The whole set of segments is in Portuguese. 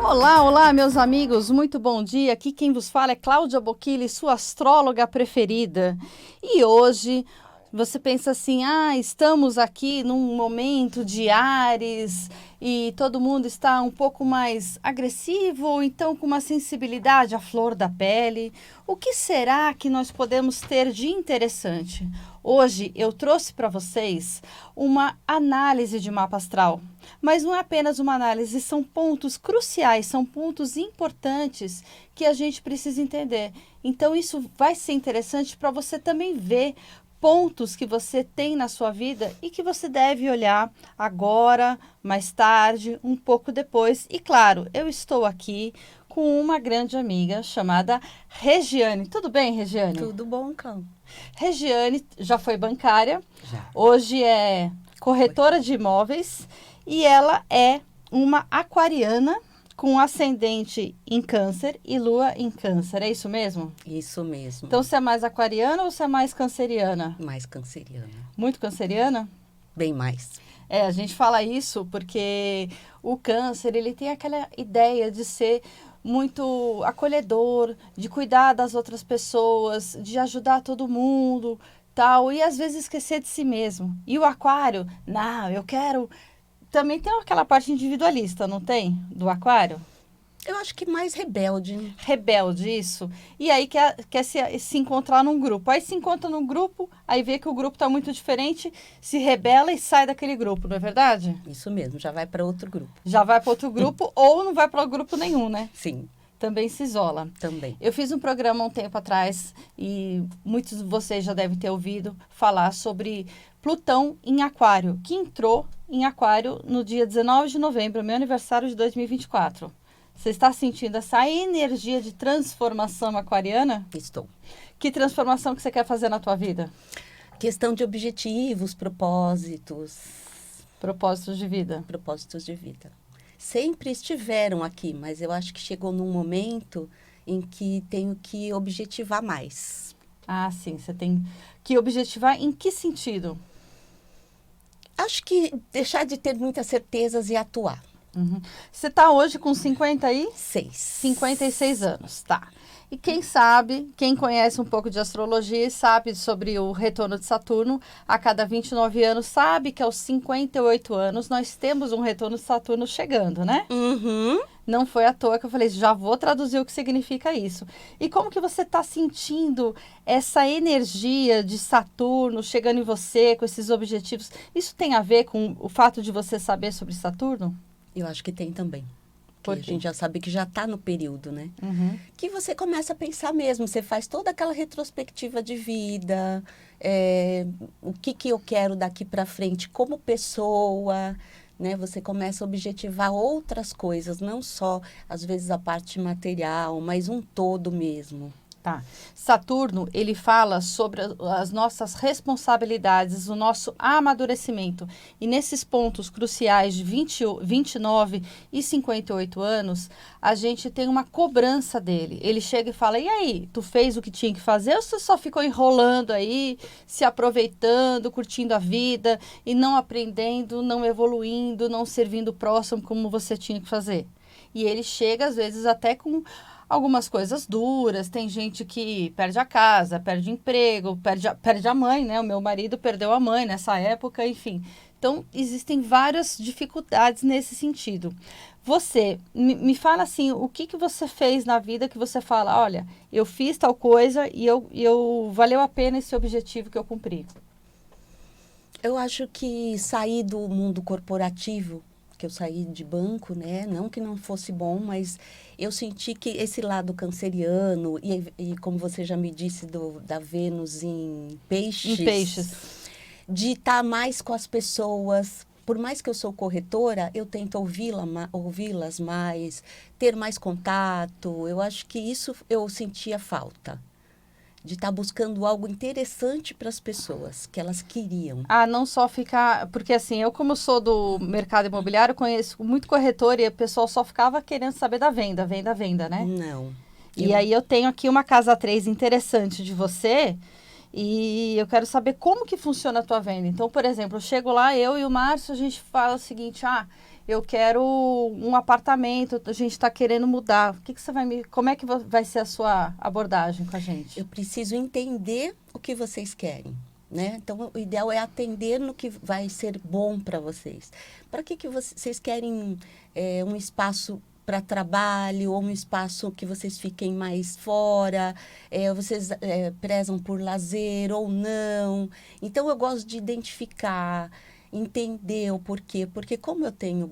Olá, olá, meus amigos, muito bom dia. Aqui quem vos fala é Cláudia Bocchili, sua astróloga preferida. E hoje você pensa assim: estamos aqui num momento de Áries e todo mundo está um pouco mais agressivo ou então com uma sensibilidade à flor da pele. O que será que nós podemos ter de interessante? Hoje eu trouxe para vocês uma análise de mapa astral, mas não é apenas uma análise, são pontos cruciais, são pontos importantes que a gente precisa entender. Então isso vai ser interessante para você também ver pontos que você tem na sua vida e que você deve olhar agora, mais tarde, um pouco depois. E claro, eu estou aqui com uma grande amiga chamada Regiane. Tudo bem, Regiane? Tudo bom, Cão? Regiane já foi bancária, Já. hoje é corretora de imóveis e ela é uma aquariana com ascendente em câncer e lua em câncer, é isso mesmo? Isso mesmo. Então você é mais aquariana ou você é mais canceriana? Mais canceriana. Muito canceriana? Bem mais. A gente fala isso porque o câncer, ele tem aquela ideia de ser muito acolhedor, de cuidar das outras pessoas, de ajudar todo mundo, tal, e às vezes esquecer de si mesmo. E o aquário, não, eu quero... Também tem aquela parte individualista, não tem? Do aquário? Eu acho que mais rebelde, né? Rebelde, isso. E aí quer se encontrar num grupo. Aí se encontra num grupo, aí vê que o grupo está muito diferente, se rebela e sai daquele grupo, não é verdade? Isso mesmo, já vai para outro grupo. Já vai para outro grupo ou não vai para grupo nenhum, né? Sim. Também se isola. Também. Eu fiz um programa um tempo atrás e muitos de vocês já devem ter ouvido falar sobre Plutão em Aquário, que entrou em Aquário no dia 19 de novembro, meu aniversário de 2024. Você está sentindo essa energia de transformação aquariana? Estou. Que transformação que você quer fazer na tua vida? Questão de objetivos, propósitos. Propósitos de vida. Propósitos de vida. Sempre estiveram aqui, mas eu acho que chegou num momento em que tenho que objetivar mais. Ah, sim. Você tem que objetivar em que sentido? Acho que deixar de ter muitas certezas e atuar. Uhum. Você está hoje com 56 6. anos, tá. E quem sabe, quem conhece um pouco de astrologia e sabe sobre o retorno de Saturno, a cada 29 anos, sabe que aos 58 anos nós temos um retorno de Saturno chegando, né? Uhum. Não foi à toa que eu falei, já vou traduzir o que significa isso. E como que você está sentindo essa energia de Saturno chegando em você, com esses objetivos? Isso tem a ver com o fato de você saber sobre Saturno? Eu acho que tem também. Por Porque quê? a gente já sabe que já está no período, né? Uhum. Que você começa a pensar mesmo, você faz toda aquela retrospectiva de vida, o que eu quero daqui para frente como pessoa, né? Você começa a objetivar outras coisas, não só, às vezes, a parte material, mas um todo mesmo. Tá. Saturno, ele fala sobre as nossas responsabilidades, o nosso amadurecimento. E nesses pontos cruciais de 29 e 58 anos, a gente tem uma cobrança dele. Ele chega e fala, e aí, tu fez o que tinha que fazer ou você só ficou enrolando aí, se aproveitando, curtindo a vida e não aprendendo, não evoluindo, não servindo o próximo como você tinha que fazer? E ele chega, às vezes, até com algumas coisas duras. Tem gente que perde a casa, perde emprego, perde a mãe, né? O meu marido perdeu a mãe nessa época, enfim. Então, existem várias dificuldades nesse sentido. Você, me fala assim, o que você fez na vida que você fala, olha, eu fiz tal coisa e eu valeu a pena esse objetivo que eu cumpri? Eu acho que sair do mundo corporativo, que eu saí de banco, né? Não que não fosse bom, mas eu senti que esse lado canceriano, e como você já me disse, da Vênus em peixes... Em peixes. De estar mais com as pessoas. Por mais que eu sou corretora, eu tento ouvi-las mais, ter mais contato. Eu acho que isso eu sentia falta. De estar buscando algo interessante para as pessoas, que elas queriam. Não só ficar... Porque assim, eu como sou do mercado imobiliário, conheço muito corretor e o pessoal só ficava querendo saber da venda, né? Não. E aí eu tenho aqui uma casa 3 interessante de você e eu quero saber como que funciona a tua venda. Então, por exemplo, eu chego lá, eu e o Márcio, a gente fala o seguinte, eu quero um apartamento, a gente está querendo mudar. Como é que vai ser a sua abordagem com a gente? Eu preciso entender o que vocês querem, né? Então, o ideal é atender no que vai ser bom para vocês. Para que vocês querem um espaço para trabalho ou um espaço que vocês fiquem mais fora? Vocês prezam por lazer ou não? Então, eu gosto de identificar, entender o porquê. Porque como eu tenho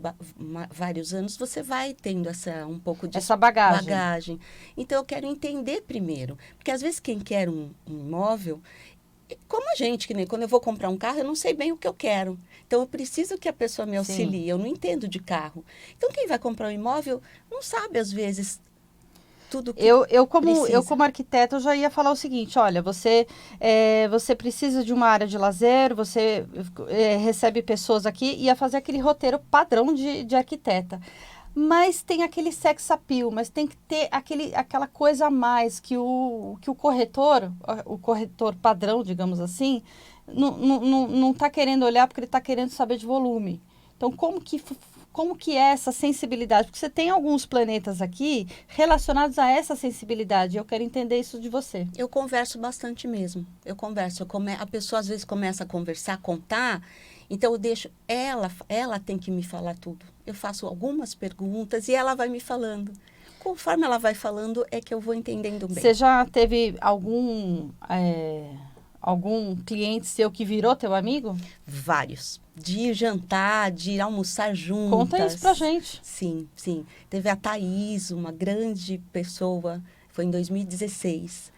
vários anos, você vai tendo um pouco de Essa bagagem. bagagem. Então, eu quero entender primeiro. Porque, às vezes, quem quer um imóvel, como a gente, que nem quando eu vou comprar um carro, eu não sei bem o que eu quero. Então, eu preciso que a pessoa me auxilie. Sim. Eu não entendo de carro. Então, quem vai comprar um imóvel não sabe, às vezes, tudo que Eu precisa. como arquiteta, eu já ia falar o seguinte, olha, você precisa de uma área de lazer, você recebe pessoas aqui, ia fazer aquele roteiro padrão de arquiteta. Mas tem aquele sex appeal, mas tem que ter aquela coisa a mais que o corretor padrão, digamos assim, não está querendo olhar porque ele está querendo saber de volume. Então, como que é essa sensibilidade? Porque você tem alguns planetas aqui relacionados a essa sensibilidade. Eu quero entender isso de você. Eu converso bastante mesmo. Eu converso. A pessoa, às vezes, começa a conversar, contar. Então, eu deixo... Ela tem que me falar tudo. Eu faço algumas perguntas e ela vai me falando. Conforme ela vai falando, é que eu vou entendendo bem. Você já teve algum cliente seu que virou teu amigo? Vários. De ir jantar, de ir almoçar juntas. Conta isso pra gente. Sim, sim. Teve a Thaís, uma grande pessoa, foi em 2016.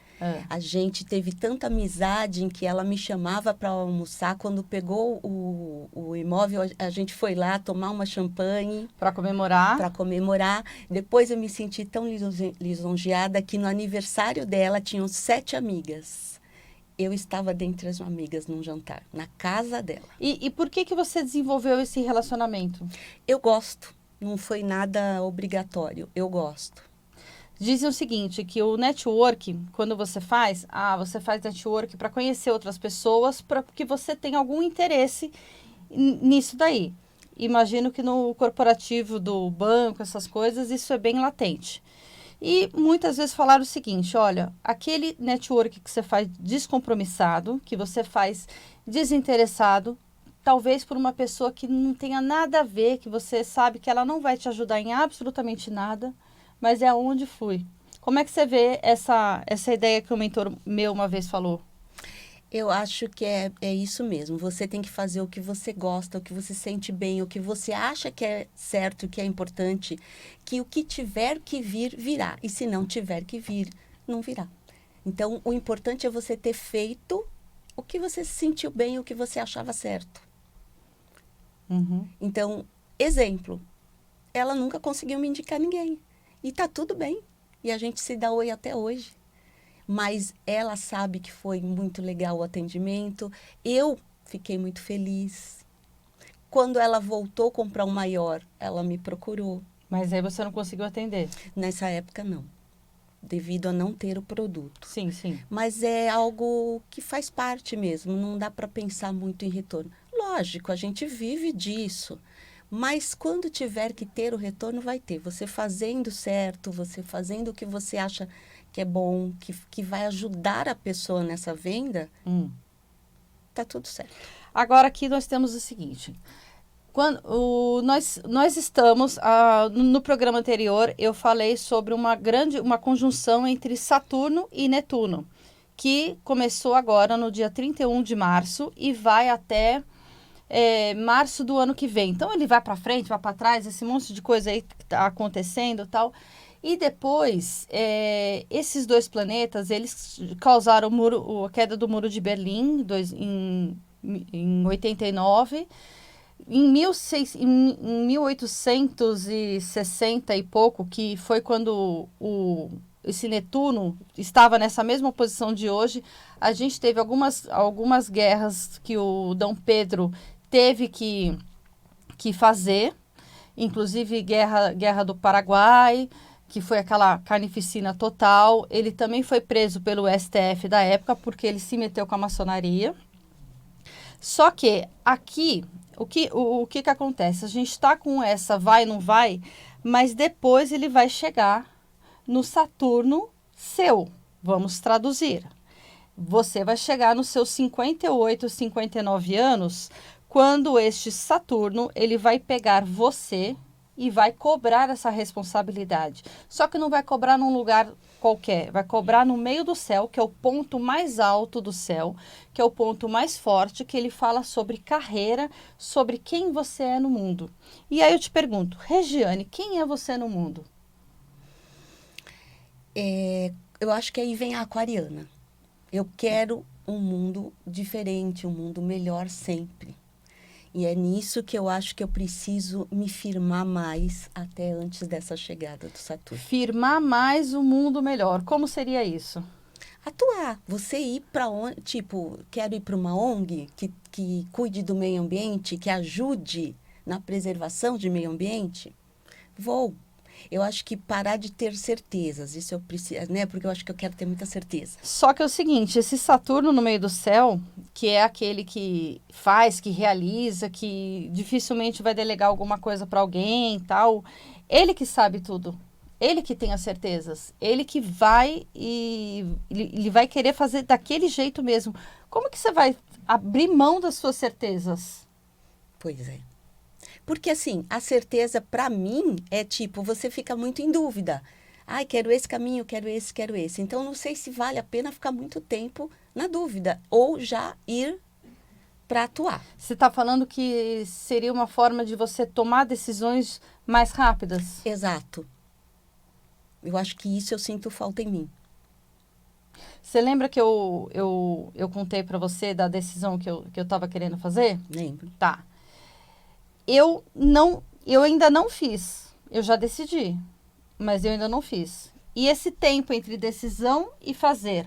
A gente teve tanta amizade em que ela me chamava para almoçar. Quando pegou o imóvel, a gente foi lá tomar uma champanhe. Para comemorar. Para comemorar. Depois eu me senti tão lisonjeada que no aniversário dela tinham 7 amigas. Eu estava dentre as amigas num jantar, na casa dela. E por que você desenvolveu esse relacionamento? Eu gosto. Não foi nada obrigatório. Eu gosto. Dizem o seguinte, que o network, quando você faz network para conhecer outras pessoas, porque você tem algum interesse nisso daí. Imagino que no corporativo do banco, essas coisas, isso é bem latente. E muitas vezes falaram o seguinte, olha, aquele network que você faz descompromissado, que você faz desinteressado, talvez por uma pessoa que não tenha nada a ver, que você sabe que ela não vai te ajudar em absolutamente nada, mas é aonde flui. Como é que você vê essa ideia que o mentor meu uma vez falou? Eu acho que é isso mesmo. Você tem que fazer o que você gosta, o que você sente bem, o que você acha que é certo, que é importante. Que o que tiver que vir, virá. E se não tiver que vir, não virá. Então, o importante é você ter feito o que você se sentiu bem, o que você achava certo. Uhum. Então, exemplo, ela nunca conseguiu me indicar ninguém. E tá tudo bem. E a gente se dá oi até hoje. Mas ela sabe que foi muito legal o atendimento. Eu fiquei muito feliz. Quando ela voltou a comprar um maior, ela me procurou. Mas aí você não conseguiu atender? Nessa época, não. Devido a não ter o produto. Sim, sim. Mas é algo que faz parte mesmo. Não dá para pensar muito em retorno. Lógico, a gente vive disso. Mas quando tiver que ter o retorno, vai ter. Você fazendo certo, você fazendo o que você acha que é bom, que vai ajudar a pessoa nessa venda, tá tudo certo. Agora aqui nós temos o seguinte. Nós estamos, no programa anterior, eu falei sobre uma conjunção entre Saturno e Netuno, que começou agora no dia 31 de março e vai até março do ano que vem. Então, ele vai para frente, vai para trás, esse monte de coisa aí que está acontecendo e tal. E depois, esses dois planetas, eles causaram a queda do Muro de Berlim em 89. Em 1860 e pouco, que foi quando esse Netuno estava nessa mesma posição de hoje, a gente teve algumas guerras que o Dom Pedro teve que fazer, inclusive guerra do Paraguai, que foi aquela carnificina total. Ele também foi preso pelo STF da época, porque ele se meteu com a maçonaria. Só que aqui, o que acontece? A gente está com essa vai, não vai, mas depois ele vai chegar no Saturno seu. Vamos traduzir. Você vai chegar nos seus 58, 59 anos, quando este Saturno, ele vai pegar você e vai cobrar essa responsabilidade. Só que não vai cobrar num lugar qualquer, vai cobrar no meio do céu, que é o ponto mais alto do céu, que é o ponto mais forte, que ele fala sobre carreira, sobre quem você é no mundo. E aí eu te pergunto, Regiane, quem é você no mundo? Eu acho que aí vem a aquariana. Eu quero um mundo diferente, um mundo melhor sempre. E é nisso que eu acho que eu preciso me firmar mais até antes dessa chegada do Saturno. Firmar mais o mundo melhor. Como seria isso? Atuar. Você ir para onde? Tipo, quero ir para uma ONG que cuide do meio ambiente, que ajude na preservação de meio ambiente? Vou. Eu acho que parar de ter certezas, isso eu preciso, né? Porque eu acho que eu quero ter muita certeza. Só que é o seguinte, esse Saturno no meio do céu, que é aquele que faz, que realiza, que dificilmente vai delegar alguma coisa para alguém e tal, ele que sabe tudo. Ele que tem as certezas. Ele que vai e ele vai querer fazer daquele jeito mesmo. Como que você vai abrir mão das suas certezas? Pois é. Porque, assim, a certeza, para mim, é tipo, você fica muito em dúvida. Ai, quero esse caminho, quero esse, quero esse. Então, não sei se vale a pena ficar muito tempo na dúvida. Ou já ir para atuar. Você está falando que seria uma forma de você tomar decisões mais rápidas? Exato. Eu acho que isso eu sinto falta em mim. Você lembra que eu contei para você da decisão que eu estava querendo fazer? Lembro. Tá. Eu ainda não fiz. Eu já decidi, mas eu ainda não fiz. E esse tempo entre decisão e fazer?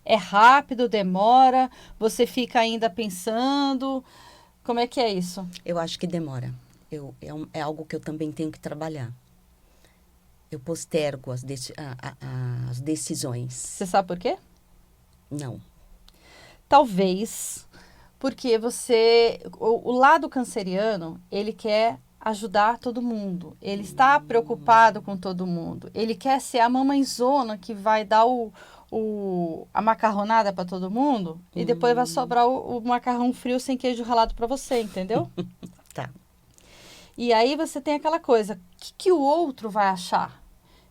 É rápido, demora? Você fica ainda pensando? Como é que é isso? Eu acho que demora. É algo que eu também tenho que trabalhar. Eu postergo as decisões. Você sabe por quê? Não. Talvez porque o lado canceriano, ele quer ajudar todo mundo. Ele está preocupado com todo mundo. Ele quer ser a mamãezona que vai dar a macarronada para todo mundo e depois vai sobrar o macarrão frio sem queijo ralado para você, entendeu? Tá. E aí você tem aquela coisa, o que o outro vai achar?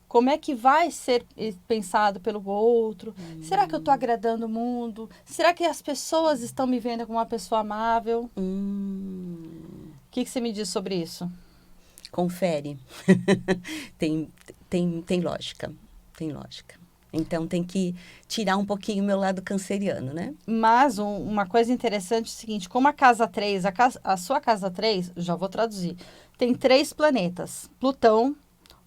Como é que vai ser pensado pelo outro? Será que eu estou agradando o mundo? Será que as pessoas estão me vendo como uma pessoa amável? O que você me diz sobre isso? Confere. Tem lógica. Tem lógica. Então, tem que tirar um pouquinho o meu lado canceriano, né? Mas uma coisa interessante é o seguinte, como a casa 3, a sua casa 3, já vou traduzir, tem 3 planetas, Plutão,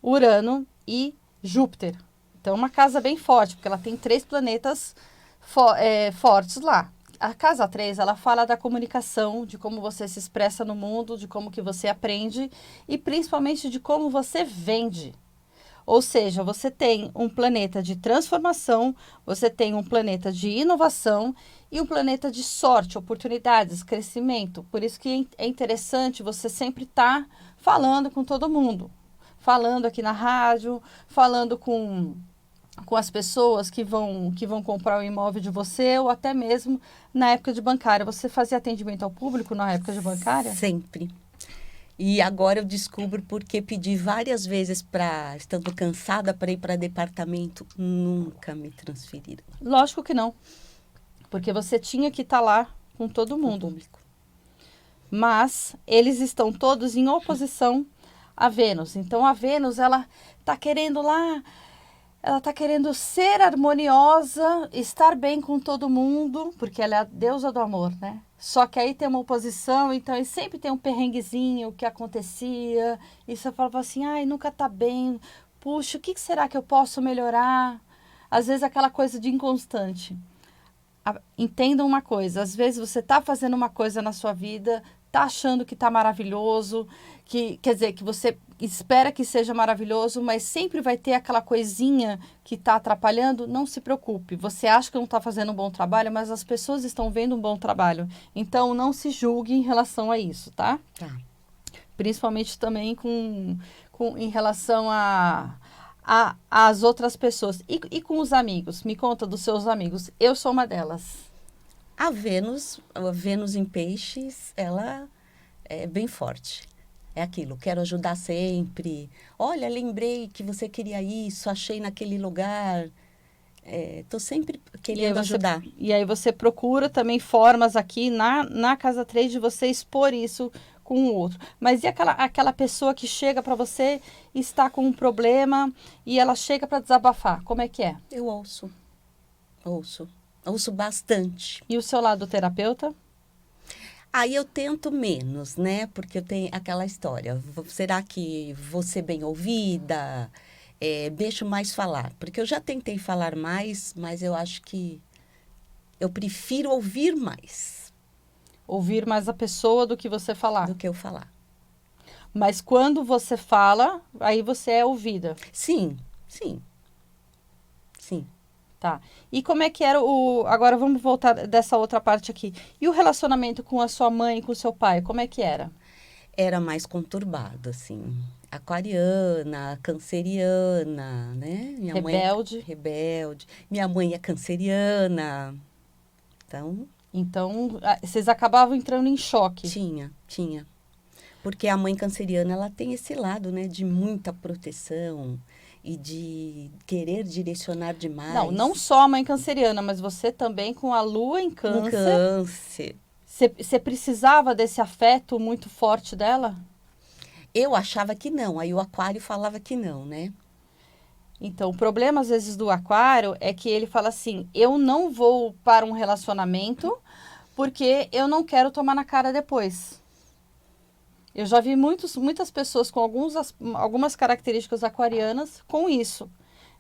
Urano e Júpiter. Então, é uma casa bem forte, porque ela tem 3 planetas fortes lá. A casa 3, ela fala da comunicação, de como você se expressa no mundo, de como que você aprende e principalmente de como você vende. Ou seja, você tem um planeta de transformação, você tem um planeta de inovação e um planeta de sorte, oportunidades, crescimento. Por isso que é interessante você sempre estar falando com todo mundo. Falando aqui na rádio, falando com as pessoas que vão comprar o imóvel de você ou até mesmo na época de bancária. Você fazia atendimento ao público na época de bancária? Sempre. E agora eu descubro porque pedi várias vezes estando cansada para ir para departamento, nunca me transferiram. Lógico que não. Porque você tinha que estar lá com todo mundo. Público. Mas eles estão todos em oposição a Vênus. Então a Vênus, ela está querendo lá, ela está querendo ser harmoniosa, estar bem com todo mundo, porque ela é a deusa do amor, né? Só que aí tem uma oposição, então e sempre tem um perrenguezinho que acontecia, e você falava assim, ai, nunca tá bem, puxa, o que será que eu posso melhorar? Às vezes aquela coisa de inconstante. Entendam uma coisa, às vezes você está fazendo uma coisa na sua vida, está achando que está maravilhoso, quer dizer, que você espera que seja maravilhoso, mas sempre vai ter aquela coisinha que está atrapalhando, não se preocupe. Você acha que não está fazendo um bom trabalho, mas as pessoas estão vendo um bom trabalho. Então, não se julgue em relação a isso, tá? Tá. Principalmente também em relação às outras pessoas. E com os amigos? Me conta dos seus amigos. Eu sou uma delas. A Vênus em Peixes, ela é bem forte. É aquilo, quero ajudar sempre. Olha, lembrei que você queria isso, achei naquele lugar. Estou sempre querendo ajudar. E aí você procura também formas aqui na Casa 3 de você expor isso com o outro. Mas e aquela pessoa que chega para você e está com um problema e ela chega para desabafar? Como é que é? Eu ouço bastante. E o seu lado terapeuta? Aí eu tento menos, né? Porque eu tenho aquela história. Será que vou ser bem ouvida? Deixo mais falar. Porque eu já tentei falar mais, mas eu acho que eu prefiro ouvir mais Ouvir mais a pessoa do que você falar. do que eu falar. Mas quando você fala, aí você é ouvida. Sim, sim, sim. Tá. E como é que era o... Agora vamos voltar dessa outra parte aqui. E o relacionamento com a sua mãe e com o seu pai, como é que era? Era mais conturbado, assim. Aquariana, canceriana, né? Minha Rebelde. mãe é rebelde. Minha mãe é canceriana. Então, Então, vocês acabavam entrando em choque. tinha. Porque a mãe canceriana, ela tem esse lado, né? De muita proteção e de querer direcionar demais. Não só a mãe canceriana, mas você também com a lua em Um câncer. câncer. Você precisava desse afeto muito forte dela? Eu achava que não, aí o aquário falava que não, né? Então, o problema às vezes do aquário é que ele fala assim: eu não vou para um relacionamento porque eu não quero tomar na cara depois. Eu já vi muitas pessoas com algumas características aquarianas com isso.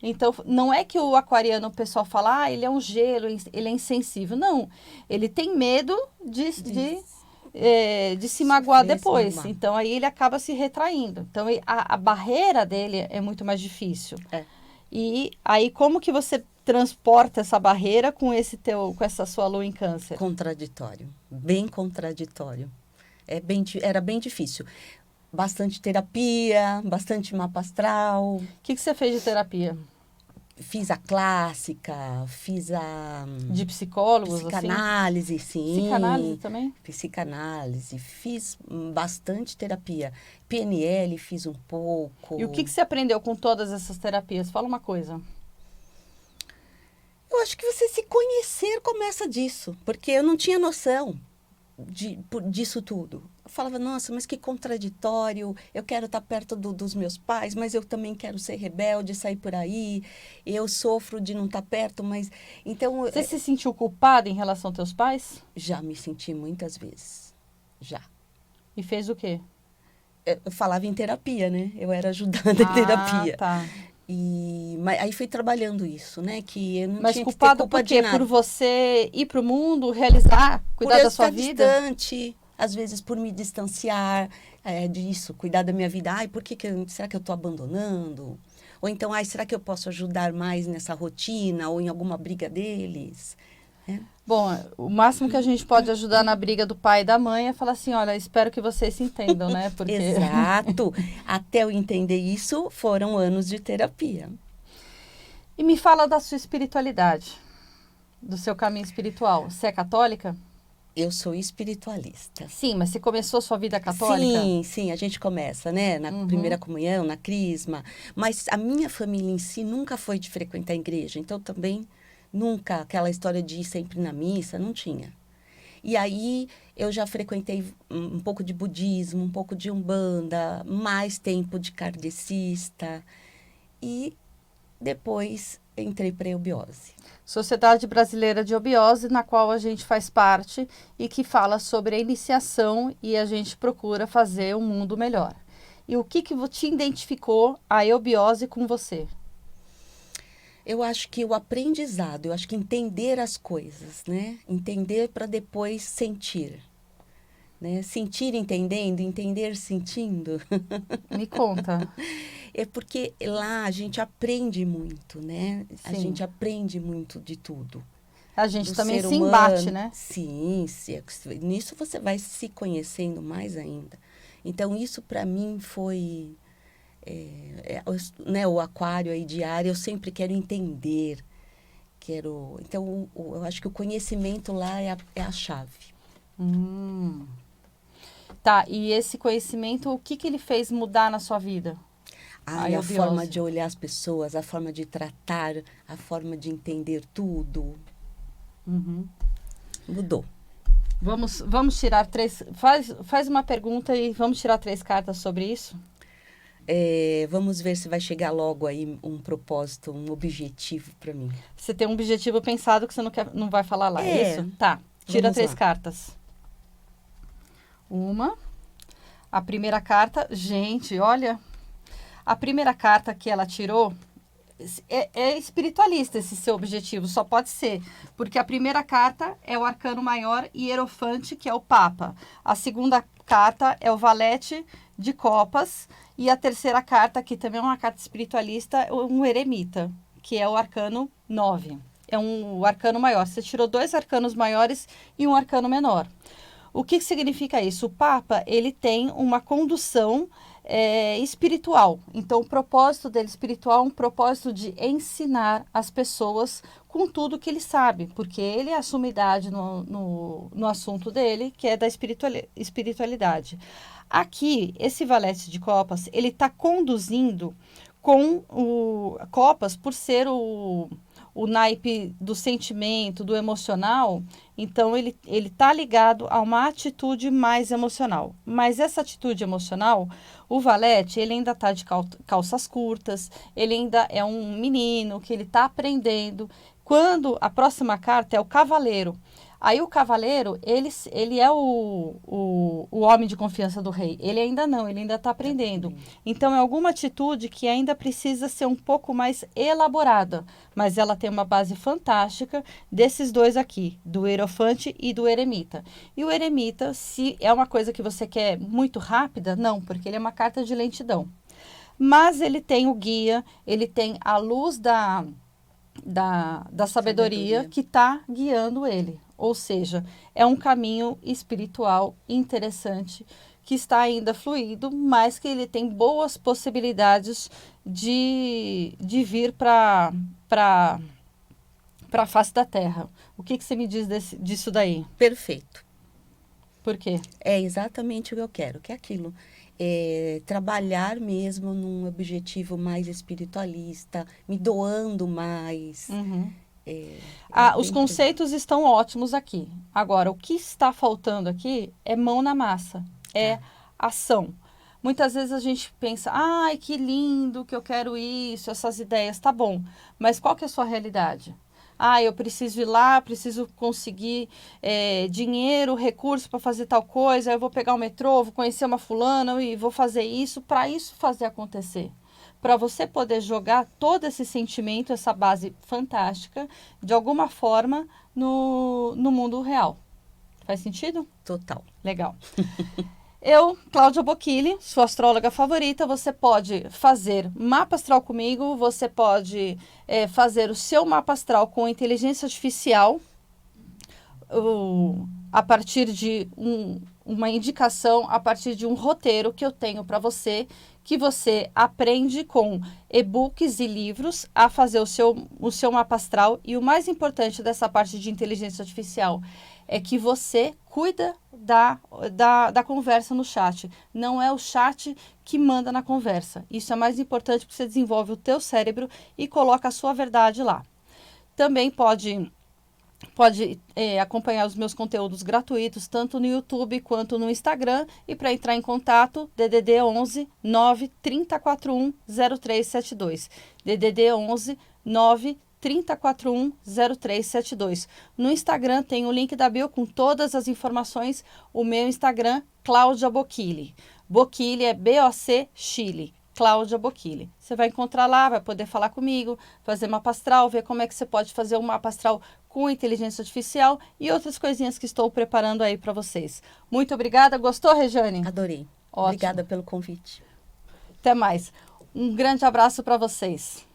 Então, não é que o aquariano, o pessoal fala, ele é um gelo, ele é insensível. Não, ele tem medo de se magoar Sofrer, se depois. magoar. Então, aí ele acaba se retraindo. Então, a barreira dele é muito mais difícil. É. E aí, como que você transporta essa barreira com com essa sua lua em câncer? Contraditório, bem contraditório. Era bem difícil. Bastante terapia, bastante mapa astral. O que você fez de terapia? Fiz a clássica, fiz a De psicólogos, psicanálise, assim? sim. Psicanálise também? Psicanálise, fiz bastante terapia. PNL fiz um pouco. E o que você aprendeu com todas essas terapias? Fala uma coisa. Eu acho que você se conhecer começa disso, porque eu não tinha noção disso tudo. Eu falava, nossa, mas que contraditório, eu quero estar perto dos meus pais, mas eu também quero ser rebelde, sair por aí, eu sofro de não estar perto, mas... Então, Você se sentiu culpada em relação aos teus pais? já me senti muitas vezes, já. E fez o quê? Eu falava em terapia, né? Eu era ajudada em terapia. Tá. Mas aí fui trabalhando isso, né? Que eu não Mas tinha que ter culpada culpa por de quê? nada. Por você ir pro mundo, realizar, cuidar Por eu da sua estar vida? distante, às vezes por me distanciar disso, cuidar da minha vida. Ai, será que eu estou abandonando? Ou então, ai, será que eu posso ajudar mais nessa rotina ou em alguma briga deles? Bom, o máximo que a gente pode ajudar na briga do pai e da mãe é falar assim, olha, espero que vocês se entendam, né? Porque... Exato. Até eu entender isso, foram anos de terapia. E me fala da sua espiritualidade, do seu caminho espiritual. Você é católica? Eu sou espiritualista. Sim, mas você começou sua vida católica? Sim, a gente começa, né? Na primeira comunhão, na crisma. Mas a minha família em si nunca foi de frequentar a igreja. Então, também, nunca aquela história de ir sempre na missa, não tinha. E aí, eu já frequentei um pouco de budismo, um pouco de umbanda, mais tempo de kardecista. E depois entrei para a eubiose. Sociedade Brasileira de Eubiose, na qual a gente faz parte e que fala sobre a iniciação e a gente procura fazer um mundo melhor. E o que te identificou a eubiose com você? Eu acho que o aprendizado, eu acho que entender as coisas, né? Entender para depois sentir. né? Sentir entendendo, entender sentindo. Me conta. É porque lá a gente aprende muito, né? A Sim. gente aprende muito de tudo. A gente Do também ser se humano. embate, né? Sim, nisso você vai se conhecendo mais ainda. Então, isso para mim foi... né, o aquário aí diário, eu sempre quero entender. Então, eu acho que o conhecimento lá é a chave. Tá, e esse conhecimento, o que ele fez mudar na sua vida? E a forma de olhar as pessoas, a forma de tratar, a forma de entender tudo. Mudou. Vamos tirar 3... Faz uma pergunta e vamos tirar 3 cartas sobre isso? Vamos ver se vai chegar logo aí um propósito, um objetivo para mim. Você tem um objetivo pensado que você não vai falar lá, é isso? Tá, tira 3 cartas. Uma. A primeira carta, gente, olha... A primeira carta que ela tirou é espiritualista esse seu objetivo, só pode ser. Porque a primeira carta é o arcano maior Hierofante, que é o Papa. A segunda carta é o Valete de Copas. E a terceira carta, que também é uma carta espiritualista, é um Eremita, que é o arcano 9. É um arcano maior. Você tirou 2 arcanos maiores e um arcano menor. O que significa isso? O Papa, ele tem uma condução espiritual. Então, o propósito dele espiritual é um propósito de ensinar as pessoas com tudo que ele sabe, porque ele é a sumidade no assunto dele, que é da espiritualidade. Aqui, esse Valete de Copas, ele está conduzindo com o Copas, por ser o naipe do sentimento, do emocional, então ele está ligado a uma atitude mais emocional. Mas essa atitude emocional, o Valete, ele ainda está de calças curtas, ele ainda é um menino que ele está aprendendo. Quando a próxima carta é o Cavaleiro. Aí o Cavaleiro, ele é o homem de confiança do rei. Ele ainda não, ele ainda está aprendendo. Então, é alguma atitude que ainda precisa ser um pouco mais elaborada. Mas ela tem uma base fantástica desses 2 aqui, do Hierofante e do Eremita. E o Eremita, se é uma coisa que você quer muito rápida, não, porque ele é uma carta de lentidão. Mas ele tem o guia, ele tem a luz da sabedoria que está guiando ele. Ou seja, é um caminho espiritual interessante que está ainda fluido, mas que ele tem boas possibilidades de vir para a face da Terra. O que você me diz disso daí? Perfeito. Por quê? É exatamente o que eu quero, que é aquilo. Trabalhar mesmo num objetivo mais espiritualista, me doando mais. Os conceitos estão ótimos aqui. Agora, o que está faltando aqui é mão na massa, é ação. Muitas vezes a gente pensa, ai, que lindo, que eu quero isso, essas ideias, tá bom. Mas qual que é a sua realidade? Eu preciso ir lá, preciso conseguir dinheiro, recurso para fazer tal coisa, eu vou pegar o metrô, vou conhecer uma fulana e vou fazer isso, para isso fazer acontecer. Para você poder jogar todo esse sentimento, essa base fantástica, de alguma forma, no mundo real. Faz sentido? Total. Legal. Eu, Cláudia Bocchili, sua astróloga favorita, você pode fazer mapa astral comigo, você pode fazer o seu mapa astral com inteligência artificial, a partir de uma indicação, a partir de um roteiro que eu tenho para você, que você aprende com e-books e livros a fazer o seu mapa astral. E o mais importante dessa parte de inteligência artificial é que você cuida da conversa no chat. Não é o chat que manda na conversa. Isso é mais importante porque você desenvolve o teu cérebro e coloca a sua verdade lá. Também pode acompanhar os meus conteúdos gratuitos, tanto no YouTube quanto no Instagram. E para entrar em contato, DDD 11 9 3041 0372. DDD 11 9 3041 0372. No Instagram tem o link da bio com todas as informações. O meu Instagram, Cláudia Bocchili. Bocchili é B-O-C Chile. Cláudia Bocchili. Você vai encontrar lá, vai poder falar comigo, fazer mapa astral, ver como é que você pode fazer um mapa astral com inteligência artificial e outras coisinhas que estou preparando aí para vocês. Muito obrigada. Gostou, Rejane? Adorei. Ótimo. Obrigada pelo convite. Até mais. Um grande abraço para vocês.